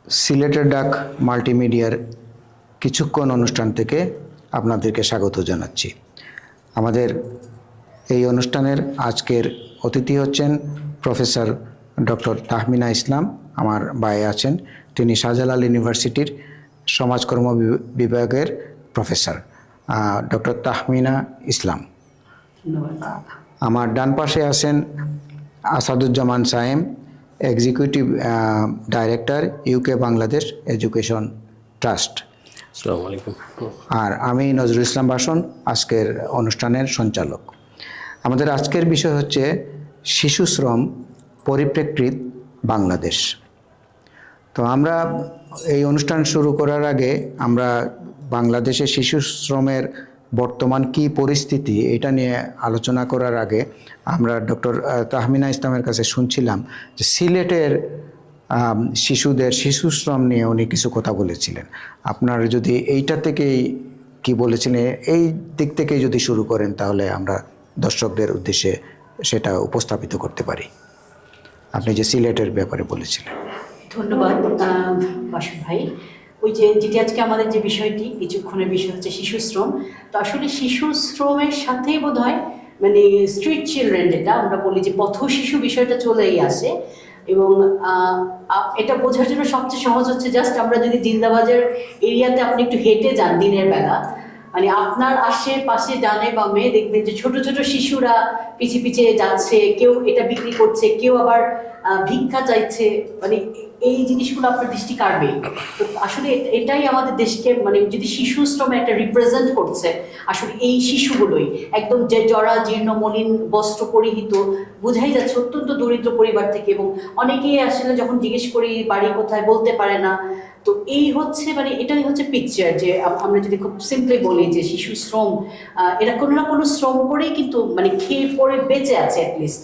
সিলেটের ডাক মাল্টিমিডিয়ার কিছুক্ষণ অনুষ্ঠান থেকে আপনাদেরকে স্বাগত জানাচ্ছি। আমাদের এই অনুষ্ঠানের আজকের অতিথি হচ্ছেন প্রফেসর ডক্টর তাহমিনা ইসলাম। আমার ভাই আছেন, তিনি শাহজালাল ইউনিভার্সিটির সমাজকর্ম বিভাগের প্রফেসর ডক্টর তাহমিনা ইসলাম। আমার ডান পাশে আছেন Asaduzzaman Sayem, executive director UK Bangladesh education trust. আসসালামু আলাইকুম। আর আমি নজরুল ইসলাম বাসন, আজকের অনুষ্ঠানের সঞ্চালক। আমাদের আজকের বিষয় হচ্ছে শিশু শ্রম পরিপ্রেক্ষিত বাংলাদেশ। তো আমরা এই অনুষ্ঠান শুরু করার আগে আমরা বাংলাদেশে শিশু শ্রমের বর্তমান কি পরিস্থিতি এটা নিয়ে আলোচনা করার আগে আমরা ডক্টর তাহমিনা ইসলামের কাছে শুনছিলাম যে সিলেটের শিশুদের শিশু শ্রম নিয়ে উনি কিছু কথা বলেছিলেন। আপনার যদি এইটা থেকেই কি বলেছিলেন এই দিক থেকেই যদি শুরু করেন তাহলে আমরা দর্শকদের উদ্দেশ্যে সেটা উপস্থাপিত করতে পারি। আপনি যে সিলেটের ব্যাপারে বলেছিলেন। ধন্যবাদ বাসু ভাই। ওই যেটি আজকে আমাদের যে বিষয়টি কিছুক্ষণের বিষয় হচ্ছে শিশু শ্রম। তো আসলে শিশু শ্রমের সাথেই বোধ হয় মানে স্ট্রিট চিলড্রেন, যেটা আমরা বলি যে পথ শিশু, বিষয়টা চলেই আসে। এবং এটা বোঝার জন্য সবচেয়ে সহজ হচ্ছে জাস্ট আমরা যদি জিন্দাবাজার এরিয়াতে আপনি একটু হেঁটে যান দিনের বেলা, মানে আপনার আশেপাশে ডানে বামে দেখবেন যে ছোট ছোট শিশুরা পিছিয়ে পিছিয়ে যাচ্ছে, কেউ এটা বিক্রি করছে, কেউ আবার ভিক্ষা চাইছে। মানে এই জিনিসগুলো আপনার দৃষ্টি কাড়বে। তো আসলে এটাই আমাদের দেশকে, মানে যদি শিশু শ্রমে একটা রিপ্রেজেন্ট করছে আসলে এই শিশুগুলোই, একদম যে জরা জীর্ণ মলিন বস্ত্র পরিহিত, বোঝাই যাচ্ছে অত্যন্ত দরিদ্র পরিবার থেকে। এবং অনেকেই আসলে যখন জিজ্ঞেস করি বাড়ি কোথায় বলতে পারে না। তো এই হচ্ছে মানে এটাই হচ্ছে পিকচার, যে আমরা যদি খুব সিম্পলি বলি যে শিশু শ্রম, এরা কোনো না কোনো শ্রম করেই কিন্তু মানে খেয়ে পড়ে বেঁচে আছে অ্যাটলিস্ট,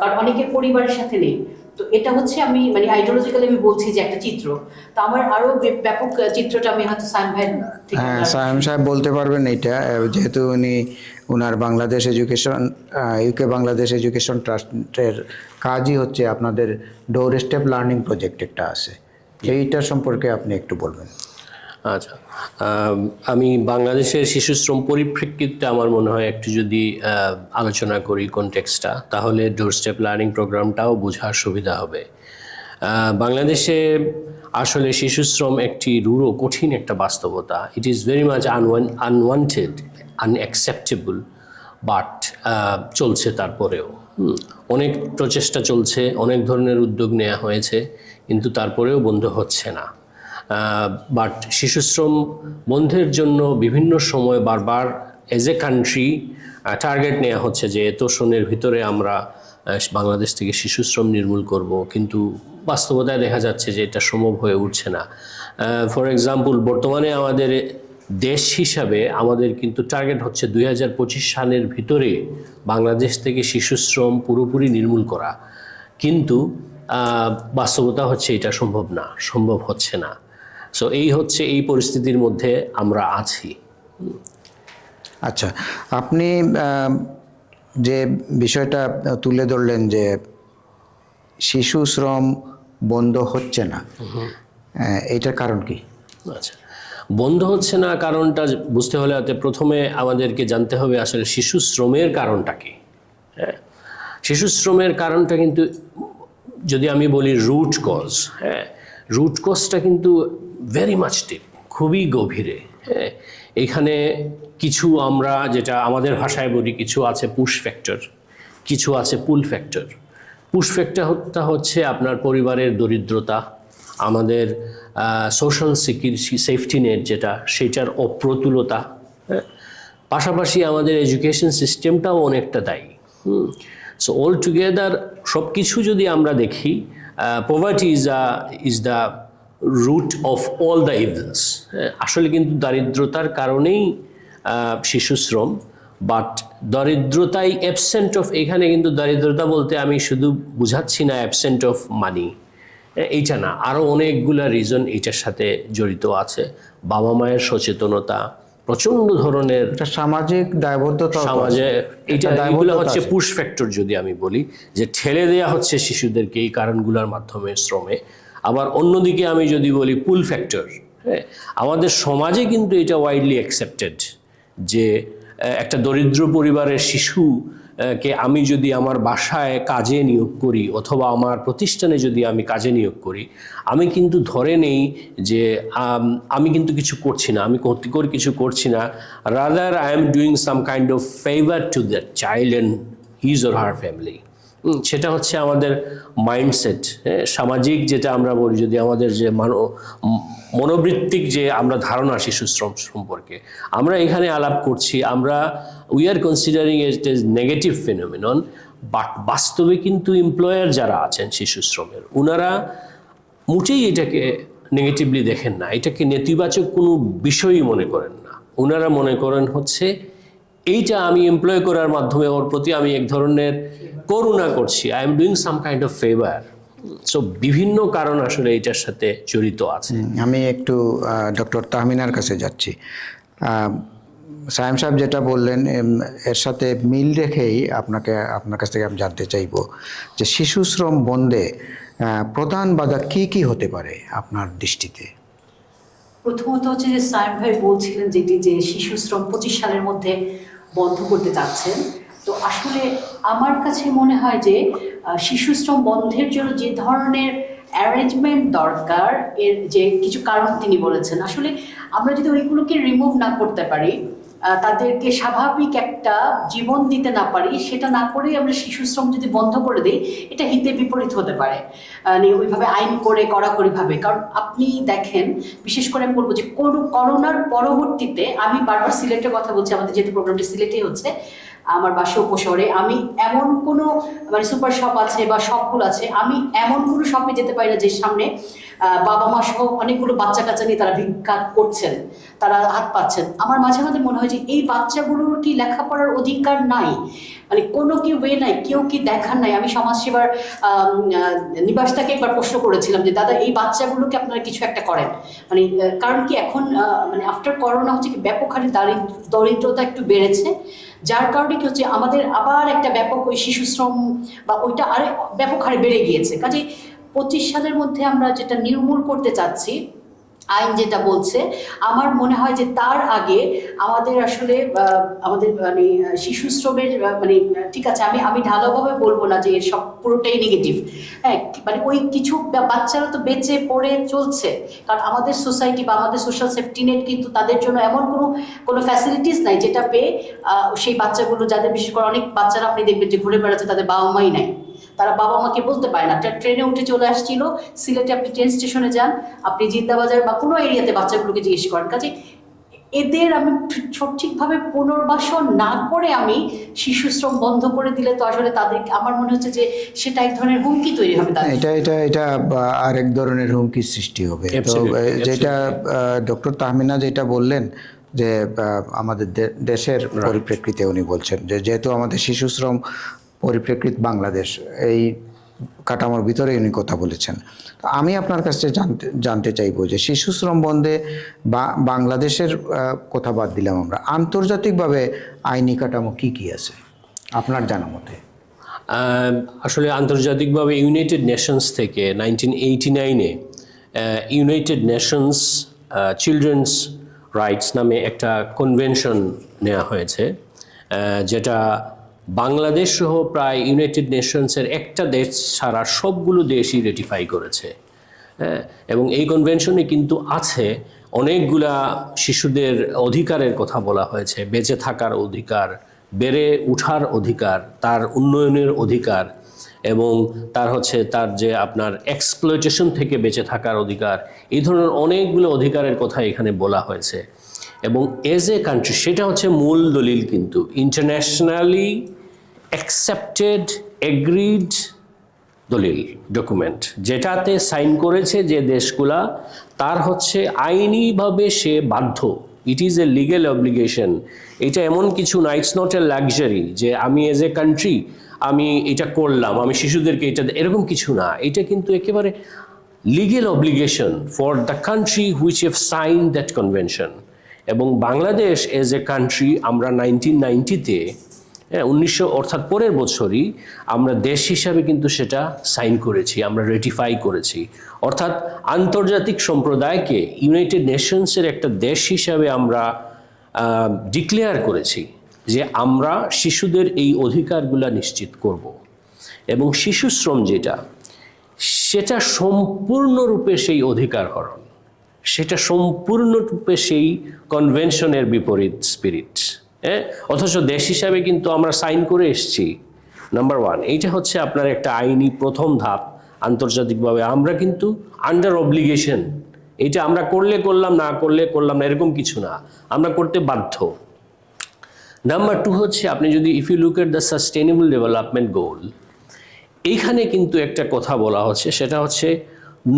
কারণ অনেকের পরিবারের সাথে নেই। তো এটা হচ্ছে আমি মানে আইডিওলজিক্যালি আমি বলছি যে একটা চিত্র। তো আমার আরো ব্যাপক চিত্রটা আমি হয়তো সায়েম ভাই। হ্যাঁ, সায়েম সাহেব বলতে পারবেন এটা, যেহেতু উনি ওনার Bangladesh education UK Bangladesh education ট্রাস্টের কাজই হচ্ছে আপনাদের ডোর স্টেপ লার্নিং প্রজেক্ট একটা আছে, এইটার সম্পর্কে আপনি একটু বলবেন। আচ্ছা, আমি বাংলাদেশের শিশু শ্রম পরিপ্রেক্ষিতে আমার মনে হয় একটু যদি আলোচনা করি কনটেক্সটটা, তাহলে ডোর স্টেপ লার্নিং প্রোগ্রামটাও বোঝার সুবিধা হবে। বাংলাদেশে আসলে শিশু শ্রম একটি রূঢ় কঠিন একটা বাস্তবতা। It is very much unwanted, unacceptable, but চলছে তারপরেও। অনেক প্রচেষ্টা চলছে, অনেক ধরনের উদ্যোগ নেওয়া হয়েছে, কিন্তু তারপরেও বন্ধ হচ্ছে না। বাট শিশুশ্রম বন্ধের জন্য বিভিন্ন সময় বারবার এজ এ কান্ট্রি টার্গেট নেওয়া হচ্ছে যে এত সনের ভিতরে আমরা বাংলাদেশ থেকে শিশুশ্রম নির্মূল করব, কিন্তু বাস্তবতায় দেখা যাচ্ছে যে এটা সম্ভব হয়ে উঠছে না। ফর এক্সাম্পল, বর্তমানে আমাদের দেশ হিসাবে আমাদের কিন্তু টার্গেট হচ্ছে 2025 সালের ভিতরে বাংলাদেশ থেকে শিশুশ্রম পুরোপুরি নির্মূল করা, কিন্তু বাস্তবতা হচ্ছে এটা সম্ভব হচ্ছে না। সো এই হচ্ছে এই পরিস্থিতির মধ্যে আমরা আছি। আচ্ছা, আপনি যে বিষয়টা তুলে ধরলেন যে শিশু শ্রম বন্ধ হচ্ছে না, এইটার কারণ কি? আচ্ছা, বন্ধ হচ্ছে না কারণটা বুঝতে হলে প্রথমে আমাদেরকে জানতে হবে আসলে শিশু শ্রমের কারণটা কি। হ্যাঁ, শিশু শ্রমের কারণটা কিন্তু যদি আমি বলি রুট কজ, হ্যাঁ, রুট কজটা কিন্তু ভেরি মাচ ডিপ, খুবই গভীরে। হ্যাঁ, এখানে কিছু আমরা যেটা আমাদের ভাষায় বলি, কিছু আছে পুশ ফ্যাক্টর, কিছু আছে পুল ফ্যাক্টর। পুশ ফ্যাক্টরটা হচ্ছে আপনার পরিবারের দরিদ্রতা, আমাদের সোশ্যাল সিকিউরিটি সেফটি নেট যেটা, সেটার অপ্রতুলতা। হ্যাঁ, পাশাপাশি আমাদের এডুকেশন সিস্টেমটাও অনেকটা দায়ী। সো অল টুগেদার সব কিছু যদি আমরা দেখি, poverty is the root of all the evils. আসলে কিন্তু দারিদ্রতার কারণেই শিশু শ্রম, বাট দরিদ্রতাই অ্যাবসেন্ট অফ, এখানে কিন্তু দারিদ্রতা বলতে আমি শুধু বুঝাচ্ছি না অ্যাবসেন্ট অফ মানি, এইটা না, আরও অনেকগুলা রিজন এইটার সাথে জড়িত আছে। বাবা মায়ের সচেতনতা, প্রচণ্ড ধরনের সামাজিক দায়বদ্ধতা, সমাজে এইগুলো হচ্ছে পুশ ফ্যাক্টর। যদি আমি বলি যে ঠেলে দেওয়া হচ্ছে শিশুদেরকে এই কারণগুলোর মাধ্যমে শ্রমে, আবার অন্যদিকে আমি যদি বলি পুল ফ্যাক্টর, হ্যাঁ, আমাদের সমাজে কিন্তু এটা ওয়াইডলি অ্যাকসেপ্টেড যে একটা দরিদ্র পরিবারের শিশুকে আমি যদি আমার বাসায় কাজে নিয়োগ করি অথবা আমার প্রতিষ্ঠানে যদি আমি কাজে নিয়োগ করি, আমি কিন্তু ধরে নেই যে আমি কিন্তু কিছু করছি না, আমি ক্ষতিকর কিছু করছি না, rather I am doing some kind of favour to that child and his or her family. সেটা হচ্ছে আমাদের মাইন্ডসেট, সামাজিক যেটা আমরা বলি, যদি আমাদের যে মনোবৃত্তিক যে আমরা ধারণা শিশু শ্রম সম্পর্কে আমরা এখানে আলাপ করছি, আমরা we are considering it age negative phenomenon, but বাস্তবে কিন্তু এমপ্লয়ার যারা আছেন শিশু শ্রমের, ওনারা মোটেই এটাকে নেগেটিভলি দেখেন না, এটাকে নেতিবাচক কোনো বিষয়ই মনে করেন না। ওনারা মনে করেন হচ্ছে এইটা আমি এমপ্লয় করার মাধ্যমে ওর প্রতি আমি এক ধরনের করুণা করছি, I am doing some kind of favour. So বিভিন্ন কারণ আসলে এটার সাথে জড়িত আছে। আমি একটু ডক্টর তাহমিনার কাছে যাচ্ছি। সায়েম সাহেব যেটা বললেন এর সাথে মিল রেখেই আপনার কাছ থেকে আমি জানতে চাইব যে শিশু শ্রম বন্ধে প্রধান বাধা কি কি হতে পারে আপনার দৃষ্টিতে? প্রথমত হচ্ছে যে সায়েম ভাই বলছিলেন যেটি যে শিশু শ্রম 25 সালের মধ্যে বন্ধ করতে চাচ্ছেন। তো আসলে আমার কাছে মনে হয় যে শিশু শ্রম বন্ধের জন্য যে ধরনের অ্যারেঞ্জমেন্ট দরকার, এর যে কিছু কারণ তিনি বলেছেন, আসলে আমরা যদি ওইগুলোকে রিমুভ না করতে পারি, তাদেরকে স্বাভাবিক একটা জীবন দিতে না পারি, সেটা না করেই আমরা শিশু শ্রম যদি বন্ধ করে দিই, এটা হিতে বিপরীত হতে পারে ওইভাবে আইন করে কড়াকড়িভাবে। কারণ আপনি দেখেন, বিশেষ করে আমি বলবো যে করোনার পরবর্তীতে, আমি বারবার সিলেটের কথা বলছি, আমাদের যেহেতু প্রোগ্রামটি সিলেটেই হচ্ছে, আমার বাসা উপশহরে, আমি এমন কোনো মানে সুপার শপ আছে বা শপগুলো আছে, আমি এমন কোনো শপে যেতে পারি না যে সামনে বাবা মা সহ অনেকগুলো বাচ্চা কাচ্চা নিয়ে তারা ভিক্ষা করছেন, তারা হাত পাচ্ছেন। আমার মাঝে মাঝে মনে হয় যে এই বাচ্চাগুলোর কি লেখাপড়ার অধিকার নাই? মানে কোনো কি ওয়ে নাই, কেউ কি দেখার নাই? আমি সমাজসেবার নিবাসটাকে একবার প্রশ্ন করেছিলাম যে দাদা, এই বাচ্চাগুলোকে আপনারা কিছু একটা করেন। মানে কারণ কি এখন মানে আফটার করোনা হচ্ছে কি ব্যাপক হারে দরিদ্রতা একটু বেড়েছে, যার কারণে কি হচ্ছে আমাদের আবার একটা ব্যাপক ওই শিশু শ্রম বা ওইটা আরে ব্যাপক হারে বেড়ে গিয়েছে। কাজে 25 সালের মধ্যে আমরা যেটা নির্মূল করতে চাচ্ছি, আইন যেটা বলছে, আমার মনে হয় যে তার আগে আমাদের আসলে আমাদের মানে শিশু শ্রমের মানে ঠিক আছে, আমি ঢালাওভাবে বলবো না যে এর সব পুরোটাই নেগেটিভ, হ্যাঁ, মানে ওই কিছু বাচ্চারা তো বেঁচে পড়ে চলছে, কারণ আমাদের সোসাইটি বা আমাদের সোশ্যাল সেফটি নেট কিন্তু তাদের জন্য এমন কোনো ফ্যাসিলিটিস নাই যেটা পেয়ে সেই বাচ্চাগুলো, যাদের বিশেষ করে অনেক বাচ্চারা আপনি দেখবেন যে ঘুরে বেড়াচ্ছে, তাদের বাবা মাই নাই, তারা বাবা মাকে বলতে পারে না। ট্রেনে উঠে চলে আসছিল সিলেটে, আপনি ট্রেন স্টেশনে যান, আপনি জিদ্দাবাজার বা কোনো এরিয়াতে বাচ্চাগুলোকে জিজ্ঞেস করেন। কাজে এদের আমি সঠিকভাবে পুনর্বাসন না করে আমি শিশু শ্রম বন্ধ করে দিলে তো আসলে তাদের, আমার মনে হচ্ছে যে সেটা এক ধরনের হুমকি তৈরি হবে তাদের। এটা আরেক ধরনের হুমকির সৃষ্টি হবে। তো যেটা ডক্টর তাহমিনা যেটা বললেন যে আমাদের দেশের পরিপ্রেক্ষিতে উনি বলছেন যে যেহেতু আমাদের শিশু শ্রম পরিপ্রেক্ষিত বাংলাদেশ, এই কাঠামোর ভিতরে উনি কথা বলেছেন। আমি আপনার কাছে জানতে চাইবো যে শিশু শ্রম বন্ধে বাংলাদেশের কথা বাদ দিলাম, আমরা আন্তর্জাতিকভাবে আইনি কাঠামো কি কি আছে আপনার জানা মতে? আসলে আন্তর্জাতিকভাবে ইউনাইটেড নেশনস থেকে 1989-এ ইউনাইটেড নেশনস চিলড্রেন্স রাইটস নামে একটা কনভেনশন নেওয়া হয়েছে, যেটা বাংলাদেশ সহ প্রায় ইউনাইটেড নেশনসের একটা দেশ ছাড়া সবগুলো দেশই রেটিফাই করেছে। এবং এই কনভেনশনে কিন্তু আছে অনেকগুলা শিশুদের অধিকারের কথা বলা হয়েছে, বেঁচে থাকার অধিকার, বেড়ে ওঠার অধিকার, তার উন্নয়নের অধিকার, এবং তার যে আপনার এক্সপ্লয়টেশন থেকে বেঁচে থাকার অধিকার, এই ধরনের অনেকগুলো অধিকারের কথা এখানে বলা হয়েছে। এবং এজ এ কান্ট্রি, সেটা হচ্ছে মূল দলিল, কিন্তু ইন্টারন্যাশনালি অ্যাকসেপ্টেড এগ্রিড দলিল ডকুমেন্ট, যেটাতে সাইন করেছে যে দেশগুলা, তার হচ্ছে আইনিভাবে সে বাধ্য, it is a legal obligation. এটা এমন কিছু না, ইটস নট এ লাক্সারি যে আমি এজ এ কান্ট্রি আমি এটা করলাম, আমি শিশুদেরকে এটা, এরকম কিছু না। এটা কিন্তু একেবারে legal obligation for the country which have sign that convention. এবং বাংলাদেশ এজ এ কান্ট্রি, আমরা 1990-তে হ্যাঁ, 1900 অর্থাৎ পরের বছরই আমরা দেশ হিসাবে কিন্তু সেটা সাইন করেছি, আমরা রেটিফাই করেছি। অর্থাৎ আন্তর্জাতিক সম্প্রদায়কে ইউনাইটেড নেশনসের একটা দেশ হিসাবে আমরা ডিক্লেয়ার করেছি যে আমরা শিশুদের এই অধিকারগুলো নিশ্চিত করব। এবং শিশু শ্রম যেটা, সেটা সম্পূর্ণরূপে সেই অধিকার হরণ, সেটা সম্পূর্ণরূপে সেই কনভেনশনের বিপরীত স্পিরিট। হ্যাঁ, অথচ দেশ হিসাবে কিন্তু আমরা সাইন করে এসেছি। নাম্বার 1, এইটা হচ্ছে আপনার একটা আইনি প্রথম ধাপ। আন্তর্জাতিকভাবে আমরা কিন্তু আন্ডার অব্লিগেশন, এইটা আমরা করলে করলাম, না করলে করলাম না, এরকম কিছু না, আমরা করতে বাধ্য। নাম্বার 2 হচ্ছে, আপনি যদি if you look at the sustainable development goal, এইখানে কিন্তু একটা কথা বলা হচ্ছে, সেটা হচ্ছে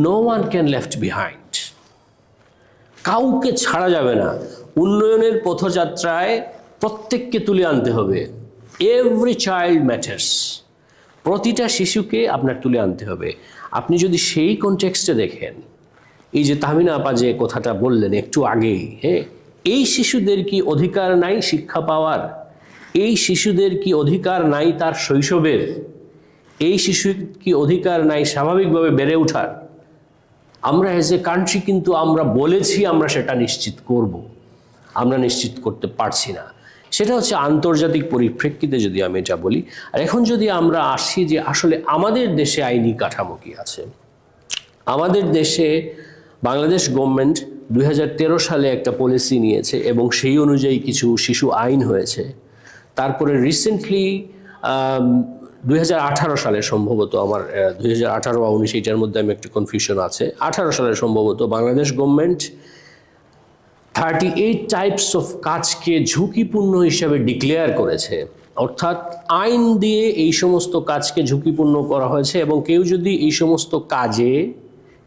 no one can left behind, কাউকে ছাড়া যাবে না। উন্নয়নের পথযাত্রায় প্রত্যেককে তুলে আনতে হবে। এভরি চাইল্ড ম্যাটার্স, প্রতিটা শিশুকে আপনার তুলে আনতে হবে। আপনি যদি সেই কনটেক্সটে দেখেন, এই যে তাহমিনা আপা যে কথাটা বললেন একটু আগেই, হ্যাঁ, এই শিশুদের কি অধিকার নাই শিক্ষা পাওয়ার? এই শিশুদের কি অধিকার নাই তার শৈশবের? এই শিশুর কি অধিকার নাই স্বাভাবিকভাবে বেড়ে ওঠার? আমরা এজ এ কান্ট্রি কিন্তু আমরা বলেছি আমরা সেটা নিশ্চিত করব, আমরা নিশ্চিত করতে পারছি না। সেটা হচ্ছে আন্তর্জাতিক পরিপ্রেক্ষিতে যদি আমি এটা বলি। আর এখন যদি আমরা আসি যে আসলে আমাদের দেশে আইনি কাঠামো কি আছে। আমাদের দেশে বাংলাদেশ গভর্নমেন্ট 2013 সালে একটা পলিসি নিয়েছে এবং সেই অনুযায়ী কিছু শিশু আইন হয়েছে। তারপরে রিসেন্টলি 2018 সালে সম্ভবত, আমার 2018 বা 19 এইটার মধ্যে আমি একটু কনফিউশন আছে, 18 সালে সম্ভবত বাংলাদেশ গভর্নমেন্ট 38 টাইপস অফ কাজকে ঝুঁকিপূর্ণ হিসাবে ডিক্লেয়ার করেছে। অর্থাৎ আইন দিয়ে এই সমস্ত কাজকে ঝুঁকিপূর্ণ করা হয়েছে, এবং কেউ যদি এই সমস্ত কাজে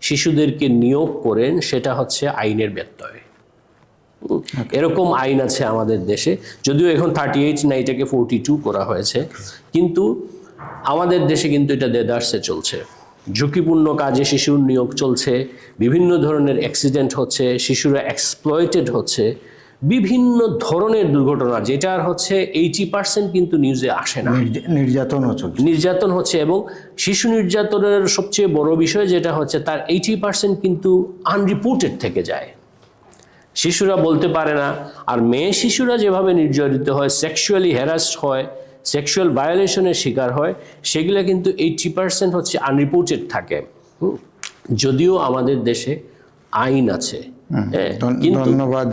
শিশুদেরকে নিয়োগ করেন সেটা হচ্ছে আইনের ব্যত্যয়। এরকম আইন আছে আমাদের দেশে, যদিও এখন 38 না, এটাকে 42 করা হয়েছে, কিন্তু আমাদের দেশে কিন্তু এটা দেদারসে চলছে। ঝুঁকিপূর্ণ কাজে শিশুর নিয়োগ চলছে, বিভিন্ন ধরনের অ্যাক্সিডেন্ট হচ্ছে, শিশুরা এক্সপ্লয়েটেড হচ্ছে, বিভিন্ন ধরনের দুর্ঘটনা, যেটার হচ্ছে 80% কিন্তু নিউজে আসে না। নির্যাতনও চলছে, নির্যাতন হচ্ছে, এবং শিশু নির্যাতনের সবচেয়ে বড় বিষয় যেটা হচ্ছে তার 80% কিন্তু আনরিপোর্টেড থেকে যায়, শিশুরা বলতে পারে না। আর মেয়ে শিশুরা যেভাবে নির্যাতিত হয়, সেক্সুয়ালি হ্যারাসড হয়, সেক্সুয়াল ভায়োলেশনের শিকার হয়, সেগুলো কিন্তু 80% হচ্ছে আনরিপোর্টেড থাকে। যদিও আমাদের দেশে আইন আছে। ধন্যবাদ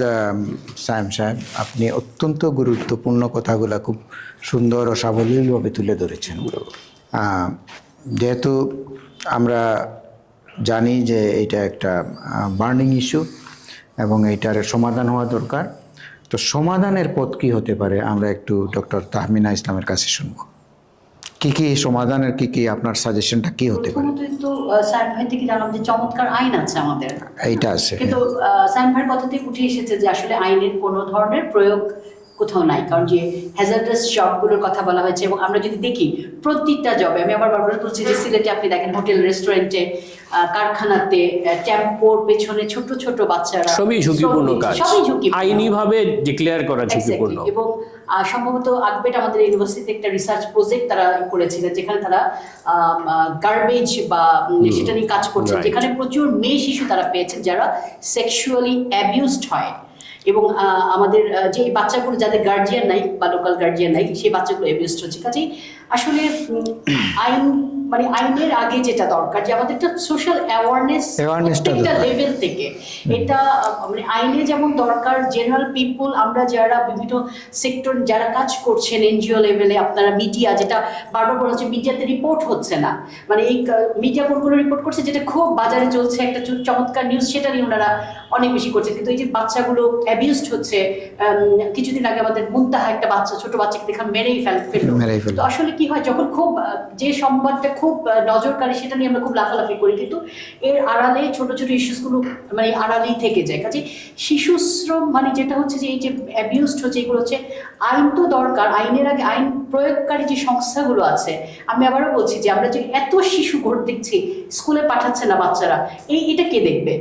সায়েম সাহেব, আপনি অত্যন্ত গুরুত্বপূর্ণ কথাগুলো খুব সুন্দর ও সাবলীলভাবে তুলে ধরেছেন। যেহেতু আমরা জানি যে এটা একটা বার্নিং ইস্যু এবং এইটার সমাধান হওয়া দরকার, তো সমাধানের পথ কী হতে পারে আমরা একটু ডক্টর তাহমিনা ইসলামের কাছে শুনব। কি সমাধানের কি আপনার সাজেশনটা কি হতে পারে? কিন্তু সায়েম ভাই থেকে জানলাম যে চমৎকার আইন আছে আমাদের, এইটা আছে, কিন্তু সায়েম ভাইয়ের কথাতে উঠে এসেছে যে আসলে আইনের কোনো ধরনের প্রয়োগ কোথাও নাই। কারণ যে হ্যাজার্ডাস জবগুলোর কথা বলা হয়েছে, এবং আমরা যদি দেখি প্রত্যেকটা জবে, আমি আবার বারবার বলছি যে সিলেটে আপনি দেখেন হোটেল, রেস্টুরেন্টে, কারখানাতে, টেম্পোর পেছনে ছোট ছোট বাচ্চারা, সবই ঝুঁকিপূর্ণ কাজ, সবই ঝুঁকিপূর্ণ, আইনিভাবে ডিক্লেয়ার করা ঝুঁকিপূর্ণ। এবং সম্ভবত আকবেট আমাদের ইউনিভার্সিটিতে একটা রিসার্চ প্রজেক্ট তারা করেছিলেন, যেখানে তারা গার্বেজ বা সেটা নিয়ে কাজ করছেন, যেখানে প্রচুর মেয়ে শিশু তারা পেয়েছেন যারা সেক্সুয়ালি অ্যাবিউজড হয়, এবং আমাদের যে বাচ্চাগুলো যাদের গার্জিয়ান নাই বা লোকাল গার্জিয়ান নাই, সেই বাচ্চাগুলো অ্যাবিউজড হচ্ছে। কাজেই আসলে আইন মানে আইনের আগে যেটা দরকার, যে আমাদের একটা সোশ্যাল অ্যাওয়ারনেসটা লেভেল থেকে, এটা মানে আইনে যেমন দরকার জেনারেল পিপল, আমরা যারা বিভিন্ন সেক্টর যারা কাজ করছেন এনজিও লেভেলে, আপনারা মিডিয়া, যেটা বারবার বলা হচ্ছে মিডিয়াতে রিপোর্ট হচ্ছে না, মানে এই মিডিয়া কোনগুলো রিপোর্ট করছে যেটা খুব বাজারে চলছে একটা চমৎকার নিউজ, সেটা নিয়ে ওনারা অনেক বেশি করছে। কিন্তু এই যে বাচ্চাগুলো অ্যাবিউজড হচ্ছে, কিছুদিন আগে আমাদের মুনতাহা একটা বাচ্চা, ছোট বাচ্চাকে দেখা মেরেই ফেললো। তো আসলে কি হয়, যখন খুব যে সংবাদটা খুব নজরকারী সেটা নিয়ে আমরা খুব লাফালাফি করি, কিন্তু এর আড়ালে ছোট ছোট ইস্যুসগুলো মানে আড়ালেই থেকে যায়। কাজে শিশু শ্রম মানে যেটা হচ্ছে যে এই যে অ্যাবিউজড হচ্ছে, এগুলো হচ্ছে আইন তো দরকার, আইনের আগে আইন প্রয়োগকারী যে সংস্থাগুলো আছে, আমি আবারও বলছি যে আমরা যে এত শিশু ঘর দেখছি স্কুলে পাঠাচ্ছে না বাচ্চারা, এটা কে দেখবে?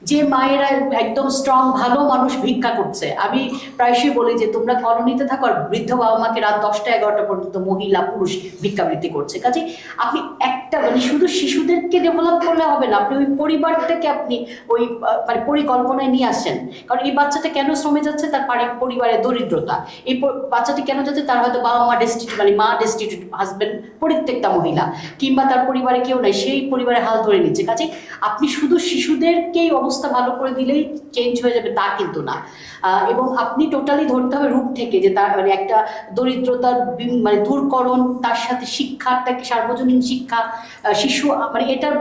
যে মায়েরা একদম স্ট্রং ভালো মানুষ ভিক্ষা করছে, আমি প্রায়শই বলি যে তোমরা কলোনিতে থাকো আর বৃদ্ধ বাবা মাকে রাত 10টা-11টা পর্যন্ত মহিলা পুরুষ ভিক্ষাবৃত্তি করছে। কাজে আপনি একটা মানে শুধু শিশুদেরকে ডেভেলপ করলে হবে না, আপনি ওই পরিবারটাকে আপনি ওই মানে পরিকল্পনায় নিয়ে আসেন। কারণ এই বাচ্চাটা কেন শ্রমে যাচ্ছে, তার পরিবারের দরিদ্রতা। এই বাচ্চাটি কেন যাচ্ছে, তার হয়তো বাবা মা ডেস্টিটিউট, মানে মা ডেস্টিটিউট, হাজবেন্ড পরিত্যক্তা মহিলা, কিংবা তার পরিবারে কেউ নাই, সেই পরিবারের হাল ধরে নিচ্ছে। কাজে আপনি শুধু শিশুদেরকেই অবস্থা ভালো করে দিলেই চেঞ্জ হয়ে যাবে তা কিন্তু না। এবং আপনি টোটালি ধরতে হবে রূপ থেকে, যে তার মানে একটা দরিদ্রতার মানে দূরকরণ, তার সাথে শিক্ষাটাকে সার্বজনীন শিক্ষা, শিশু মানে এটার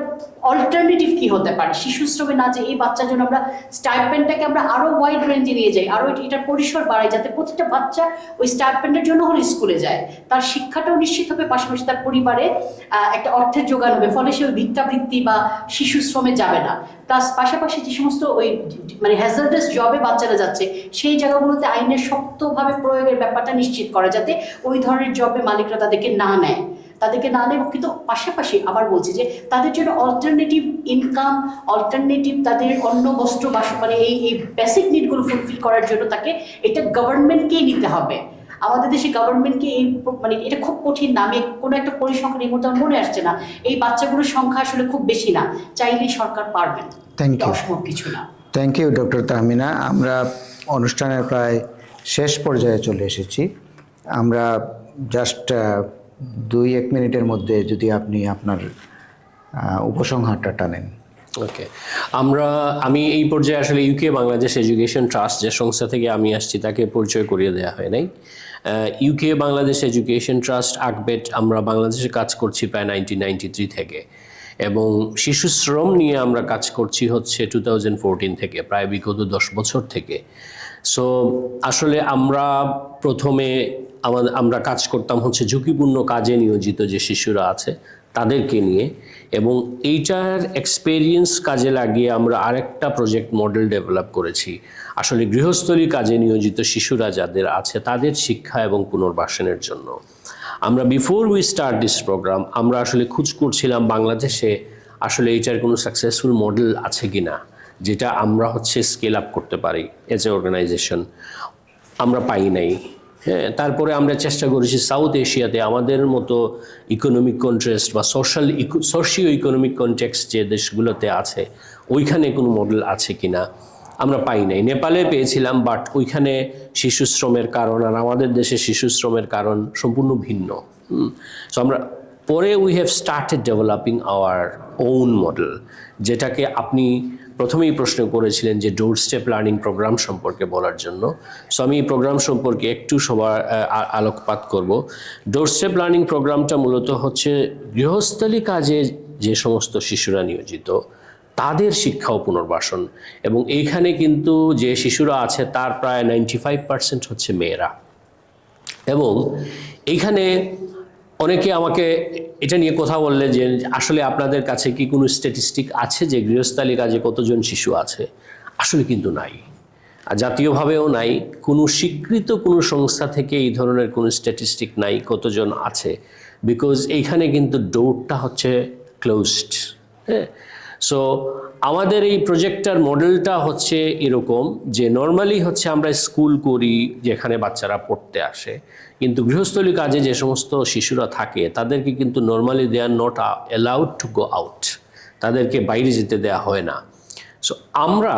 অল্টারনেটিভ কি হতে পারে শিশু শ্রমে না, যে এই বাচ্চার জন্য আমরা স্টাইপেন্ডটাকে আমরা আরো ওয়াইড রেঞ্জে নিয়ে যাই, আরো এটার পরিসর বাড়াই, যাতে প্রতিটা বাচ্চা ওই স্টাইপেন্ডের জন্য হলে স্কুলে যায়, তার শিক্ষাটাও নিশ্চিত হবে, পাশাপাশি তার পরিবারে একটা অর্থের যোগান হবে, ফলে সে ওই ভিক্ষাবৃত্তি বা শিশু শ্রমে যাবে না। প্লাস পাশাপাশি যে সমস্ত ওই মানে হ্যাজার্ডাস জবে বাচ্চারা যাচ্ছে, সেই জায়গাগুলোতে আইনের শক্তভাবে প্রয়োগের ব্যাপারটা নিশ্চিত করে, যাতে ওই ধরনের জবে মালিকরা তাদেরকে না নেয়, কিন্তু পাশাপাশি আবার বলছি যে তাদের জন্য অল্টারনেটিভ ইনকাম, অল্টারনেটিভ তাদের অন্ন বস্ত্র মানে এই বেসিক নিডগুলো ফুলফিল করার জন্য তাকে এটা গভর্নমেন্টকেই নিতে হবে। আমাদের দেশে গভর্নমেন্টকে এই মানে এটা খুব কঠিন না, আমি কোনো একটা পরিসংখ্যান এই মুহূর্তে আমার মনে আসছে না, এই বাচ্চাগুলোর সংখ্যা আসলে খুব বেশি না, চাইলেই সরকার পারবেন, অসম্ভব কিছু না। Thank you doctor Tahmina. আমরা অনুষ্ঠানের প্রায় শেষ পর্যায়ে চলে এসেছি। আমরা জাস্ট 2-1 মিনিটের মধ্যে যদি আপনি আপনার উপসংহারটা টানেন। ওকে, আমি এই পর্যায়ে আসলে ইউকে বাংলাদেশ এডুকেশন ট্রাস্ট, যে সংস্থা থেকে আমি আসছি, তাকে পরিচয় করিয়ে দেওয়া হয় নাই। ইউকে বাংলাদেশ এডুকেশন ট্রাস্ট আকবেট, আমরা বাংলাদেশে কাজ করছি প্রায় 1993 থেকে, এবং শিশু শ্রম নিয়ে আমরা কাজ করছি হচ্ছে 2014 থেকে, প্রায় বিগত 10 বছর থেকে। সো আসলে আমরা প্রথমে আমরা কাজ করতাম হচ্ছে ঝুঁকিপূর্ণ কাজে নিয়োজিত যে শিশুরা আছে তাদেরকে নিয়ে, এবং এইটার এক্সপেরিয়েন্স কাজে লাগিয়ে আমরা আরেকটা প্রজেক্ট মডেল ডেভেলপ করেছি। আসলে গৃহস্থলী কাজে নিয়োজিত শিশুরা যাদের আছে তাদের শিক্ষা এবং পুনর্বাসনের জন্য। আমরা before we start this program আমরা আসলে খোঁজ করছিলাম বাংলাদেশে আসলে এইটার কোনো সাকসেসফুল মডেল আছে কি না, যেটা আমরা হচ্ছে স্কেল আপ করতে পারি এজ এ অর্গানাইজেশন। আমরা পাই নাই। হ্যাঁ, তারপরে আমরা চেষ্টা করেছি সাউথ এশিয়াতে আমাদের মতো ইকোনমিক কন্ট্রেস্ট বা সোশিও ইকোনমিক কনটেক্সট যে দেশগুলোতে আছে ওইখানে কোনো মডেল আছে কি না, আমরা পাই নাই। নেপালে পেয়েছিলাম, বাট ওইখানে শিশু শ্রমের কারণ আর আমাদের দেশে শিশু শ্রমের কারণ সম্পূর্ণ ভিন্ন। সো আমরা পরে we have started developing our own model, যেটাকে আপনি প্রথমেই প্রশ্ন করেছিলেন যে ডোর স্টেপ লার্নিং প্রোগ্রাম সম্পর্কে বলার জন্য। সো আমি এই প্রোগ্রাম সম্পর্কে একটু সবার আলোকপাত করব। ডোর স্টেপ লার্নিং প্রোগ্রামটা মূলত হচ্ছে গৃহস্থলী কাজে যে সমস্ত শিশুরা নিয়োজিত তাদের শিক্ষা ও পুনর্বাসন, এবং এইখানে কিন্তু যে শিশুরা আছে তার প্রায় 95% হচ্ছে মেয়েরা। এবং এইখানে অনেকে আমাকে এটা নিয়ে কথা বললে যে আসলে আপনাদের কাছে কি কোনো স্ট্যাটিস্টিক আছে যে গৃহস্থালী কাজে কতজন শিশু আছে? আসলে কিন্তু নাই, আর জাতীয়ভাবেও নাই, কোনো স্বীকৃত কোনো সংস্থা থেকে এই ধরনের কোনো স্ট্যাটিস্টিক নাই কতজন আছে, বিকজ এইখানে কিন্তু ডোরটা হচ্ছে ক্লোজড। হ্যাঁ, সো আমাদের এই প্রজেক্টটার মডেলটা হচ্ছে এরকম যে নর্মালি হচ্ছে আমরা স্কুল করি যেখানে বাচ্চারা পড়তে আসে, কিন্তু গৃহস্থলী কাজে যে সমস্ত শিশুরা থাকে তাদেরকে কিন্তু normally they are not allowed to go out, তাদেরকে বাইরে যেতে দেওয়া হয় না। সো আমরা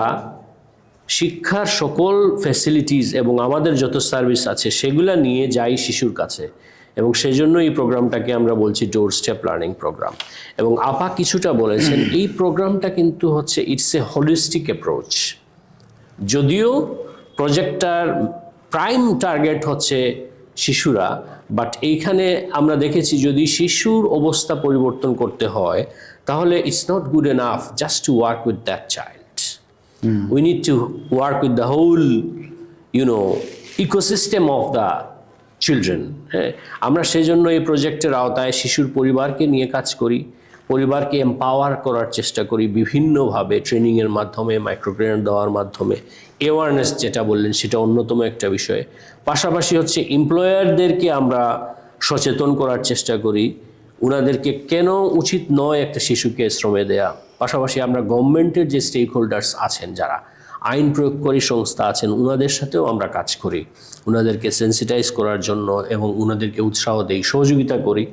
শিক্ষার সকল ফ্যাসিলিটিস এবং আমাদের যত সার্ভিস আছে সেগুলো নিয়ে যাই শিশুর কাছে, এবং সেই জন্য এই প্রোগ্রামটাকে আমরা বলছি ডোর স্টেপ লার্নিং প্রোগ্রাম। এবং আপা কিছুটা বলেছেন, এই প্রোগ্রামটা কিন্তু হচ্ছে ইটস এ হোলিস্টিক অ্যাপ্রোচ। যদিও প্রজেক্টটার প্রাইম টার্গেট হচ্ছে শিশুরা, বাট এইখানে আমরা দেখেছি যদি শিশুর অবস্থা পরিবর্তন করতে হয় তাহলে it's not good enough just to work with that child. We need to work with the whole ecosystem of the children. হ্যাঁ, আমরা সেই জন্য এই প্রজেক্টের আওতায় শিশুর পরিবারকে নিয়ে কাজ করি, পরিবারকে এম্পাওয়ার করার চেষ্টা করি বিভিন্নভাবে, ট্রেনিংয়ের মাধ্যমে, মাইক্রোগ্রেন্ট দেওয়ার মাধ্যমে, অ্যাওয়ারনেস যেটা বললেন সেটা অন্যতম একটা বিষয়। পাশাপাশি হচ্ছে এমপ্লয়ারদেরকে আমরা সচেতন করার চেষ্টা করি, ওনাদেরকে কেন উচিত নয় একটা শিশুকে শ্রমে দেয়া, পাশাপাশি আমরা গভর্নমেন্টের যে স্টেক হোল্ডার্স আছেন, যারা আইন প্রয়োগকারী সংস্থা আছেন, ওনাদের সাথেও আমরা কাজ করি, ওনাদেরকে সেন্সিটাইজ করার জন্য এবং ওনাদেরকে উৎসাহ দেই, সহযোগিতা করি,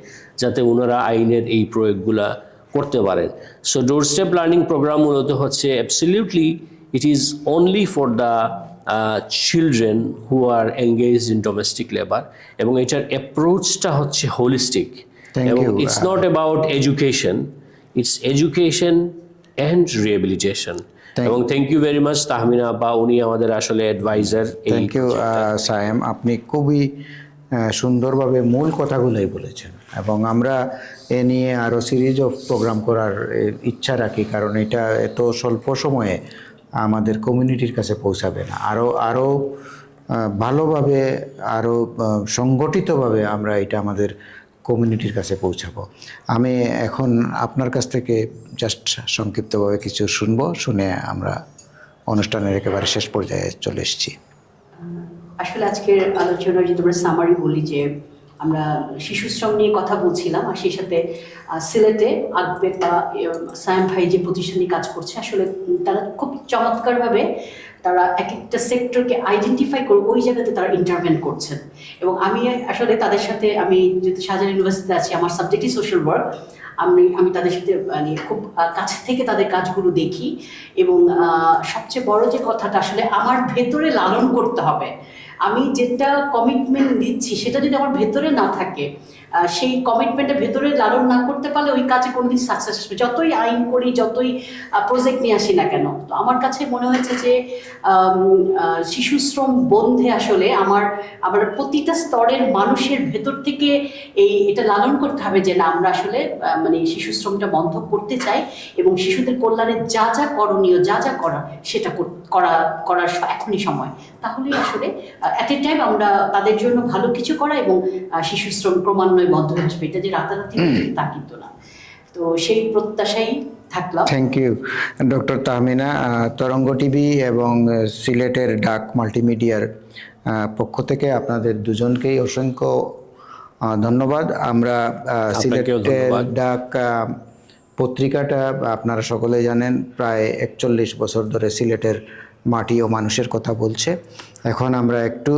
যাতে ওনারা আইনের এই প্রয়োগগুলা করতে পারেন। So door step learning programme মূলত হচ্ছে absolutely it is only for the children who are engaged in domestic labour, এবং এটার অ্যাপ্রোচটা হচ্ছে হোলিস্টিক, Thank এবং you. It's not about education, it's education and rehabilitation. এবং thank you very much Tahmina আপা, উনি আমাদের আসলে অ্যাডভাইজার। থ্যাংক ইউ সায়েম, আপনি খুবই সুন্দরভাবে মূল কথাগুলোই বলেছেন, এবং আমরা এ নিয়ে আরও সিরিজ অফ প্রোগ্রাম করার ইচ্ছা রাখি, কারণ এটা এত স্বল্প সময়ে আমাদের কমিউনিটির কাছে পৌঁছাবে না। আরও ভালোভাবে, আরও সংগঠিতভাবে আমরা এটা আমাদের কমিউনিটির কাছে পৌঁছাবো। আমি এখন আপনার কাছ থেকে জাস্ট সংক্ষিপ্তভাবে কিছু শুনবো, শুনে আমরা অনুষ্ঠানের একেবারে শেষ পর্যায়ে চলে এসেছি। আসলে আজকের আলোচনার যদি আমরা সামারি বলি, যে আমরা শিশু শ্রম নিয়ে কথা বলছিলাম, আর সেই সাথে সিলেটে আকবের বা সায়েম ভাই যে প্রতিষ্ঠানে কাজ করছে, আসলে তারা খুব চমৎকারভাবে তারা এক একটা সেক্টরকে আইডেন্টিফাই করে ওই জায়গাতে তারা ইন্টারভেন করছেন। এবং আমি আসলে তাদের সাথে, আমি যেহেতু শাহজালাল ইউনিভার্সিটিতে আছি, আমার সাবজেক্টই সোশ্যাল ওয়ার্ক, আমি তাদের সাথে মানে খুব কাছ থেকে তাদের কাজগুলো দেখি। এবং সবচেয়ে বড় যে কথাটা আসলে আমার ভেতরে লালন করতে হবে, আমি যেটা কমিটমেন্ট দিচ্ছি সেটা যদি আমার ভেতরে না থাকে, সেই কমিটমেন্টটা ভেতরে লালন না করতে পারলে ওই কাজে কোনোদিন সাকসেস আসবে। যতই আইন করি, যতই প্রজেক্ট নিয়ে আসি না কেন, তো আমার কাছে মনে হয়েছে যে শিশু শ্রম বন্ধে আসলে আমার প্রতিটা স্তরের মানুষের ভেতর থেকে এটা লালন করতে হবে যে না, আমরা আসলে মানে শিশু শ্রমটা বন্ধ করতে চাই, এবং শিশুদের কল্যাণে যা যা করণীয়, যা যা করা সেটা করার এখনই সময়। তাহলেই আসলে অ্যাট এ টাইম আমরা তাদের জন্য ভালো কিছু করা, এবং শিশু শ্রম ক্রমান্বয়ে বন্ধ হয়ে আসবে। এটা যে রাতারাতি তা কিন্তু না। তো সেই প্রত্যাশাই থাকলাম। Thank you doctor Tahmina. Taranga TV এবং সিলেটের ডাক মাল্টিমিডিয়ার পক্ষ থেকে আপনাদের দুজনকেই অসংখ্য ধন্যবাদ। আমরা সিলেটের ডাক পত্রিকাটা আপনারা সকলে জানেন, প্রায় 41 বছর ধরে সিলেটের মাটি ও মানুষের কথা বলছে। এখন আমরা একটু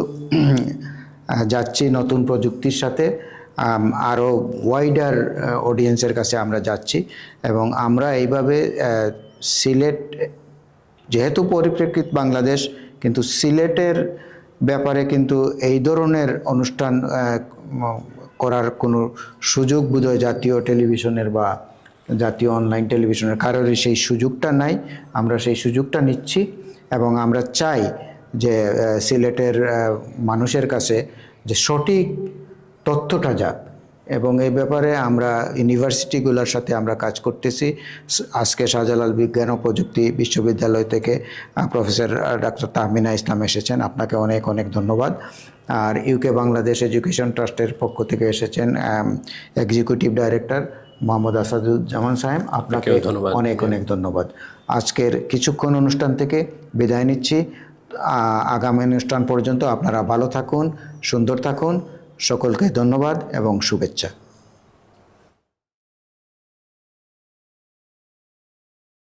যাচ্ছি নতুন প্রযুক্তির সাথে, আরও ওয়াইডার অডিয়েন্সের কাছে আমরা যাচ্ছি, এবং আমরা এইভাবে সিলেট যেহেতু পরিপ্রেক্ষিত বাংলাদেশ, কিন্তু সিলেটের ব্যাপারে কিন্তু এই ধরনের অনুষ্ঠান করার কোনো সুযোগ বোধহয় জাতীয় টেলিভিশনের বা জাতীয় অনলাইন টেলিভিশনের কারোরই সেই সুযোগটা নাই। আমরা সেই সুযোগটা নিচ্ছি, এবং আমরা চাই যে সিলেটের মানুষের কাছে যে সঠিক তথ্যটা যাক, এবং এই ব্যাপারে আমরা ইউনিভার্সিটিগুলোর সাথে আমরা কাজ করতেছি। আজকে শাহজালাল বিজ্ঞান ও প্রযুক্তি বিশ্ববিদ্যালয় থেকে প্রফেসর ডক্টর তাহমিনা ইসলাম এসেছেন, আপনাকে অনেক অনেক ধন্যবাদ। আর ইউকে বাংলাদেশ এডুকেশন ট্রাস্টের পক্ষ থেকে এসেছেন এক্সিকিউটিভ ডাইরেক্টর মোহাম্মদ আসাদুজ্জামান সাহেব, আপনাকে অনেক অনেক ধন্যবাদ। আজকের কিছুক্ষণ অনুষ্ঠান থেকে বিদায় নিচ্ছি। আগামী অনুষ্ঠান পর্যন্ত আপনারা ভালো থাকুন, সুন্দর থাকুন। সকলকে ধন্যবাদ এবং শুভেচ্ছা।